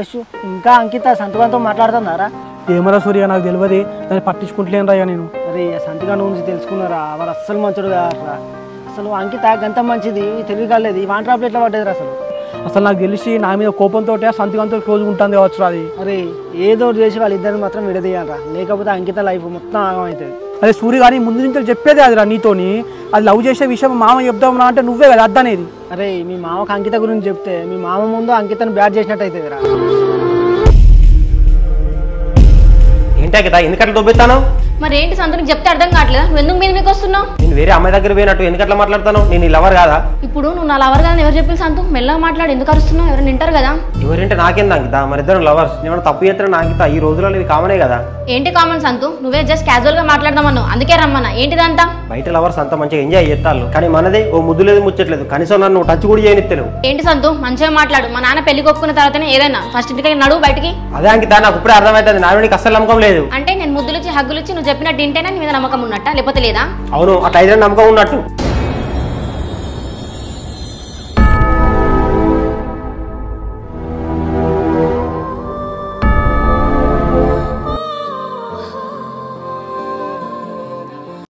నరేష్ ఇంకా అంకిత సంతకంతో మాట్లాడుతున్నారా? ఏమరా సూర్య నాకు తెలియదు, దాన్ని పట్టించుకుంటలేనురా నేను. అరే సంతకం గురించి తెలుసుకున్నారా? వాడు అస్సలు మంచుడు కాదురా. అసలు అంకిత గంత మంచిది, తెలివి కాలేదు. వాన్ ట్రాప్లో ఎట్లా పడ్డదిరా అసలు? అసలు నాకు తెలిసి నా మీద కోపంతో సంతకంతో క్లోజ్ ఉంటుంది కావచ్చు. అది అరే ఏదో చేసి వాళ్ళిద్దరిని మాత్రం విడదీయాలరా, లేకపోతే అంకిత లైఫ్ మొత్తం ఆగమవుతుంది. అదే సూర్య కానీ ముందు నుంచి చెప్పేదే అదిరా నీతోని. అది లవ్ చేసే విషయం మామ చెప్దామన్నా అంటే నువ్వే కదా అద్దనేది. అరే మీ మామకు అంకిత గురించి చెప్తే మీ మామ ముందు అంకితను బ్యాడ్ చేసినట్టు అవుతుందిరా. ఏంటా కదా ఎందుకట్లా దొబ్బెత్తాను? మరి ఏంటి సంతకు చెప్తే అర్థం కావట్లేదు. నువ్వు ఎందుకు మీద మీకు వస్తున్నావు? నేను వేరే అమ్మాయి దగ్గర పోయినట్టు ఎందుకట్లా మాట్లాడతాను? నేను నీ లవర్ కాదా? ఇప్పుడు నువ్వు నా లవర్ కదా ఎవరు చెప్పి సంతు మెల్లగా మాట్లాడు. ఎందుకు అరుస్తున్నావు? ఎవరైనా వింటారు కదా. ఎవరంటే నాకేందా అంకిత? మరి ఇద్దరు లవర్స్. నేను తప్పు చేస్తాను అంకిత. ఈ రోజుల్లో ఇవి కామనే కదా. ఏంటి కామన్ సంతు? నువ్వే జస్ట్ క్యాజువల్ గా మాట్లాడదామన్నావు, అందుకే రమ్మన్నా. ఏంటిదంతా? బయట లవర్స్ అంతా మంచిగా ఎంజాయ్ చేస్తాను, కానీ మనదే ఓ ముద్దు లేదు ముచ్చట్లేదు. కనీసం నన్ను టచ్ కూడా చేయనిత్తలేవు. ఏంటి సంతు మంచిగా మాట్లాడు. మా నాన్న పెళ్లి కొప్పుకున్న తర్వాతనే ఏదైనా ఫస్ట్ ఇంటికి నడువు బయటికి. అదే అంకిత నాకు ఇప్పుడే అర్థమవుతుంది. నా నీకు అస్సలు నమ్మకం లేదు. అంటే నేను ముద్దులుచ్చి హగ్గులుచ్చి నువ్వు చెప్పినట్టు ఇంటేనా నీ మీద నమ్మకం ఉన్నట్ట లేకపోతే లేదా? అవును, అట్లా అయితే నమ్మకం ఉన్నట్టు.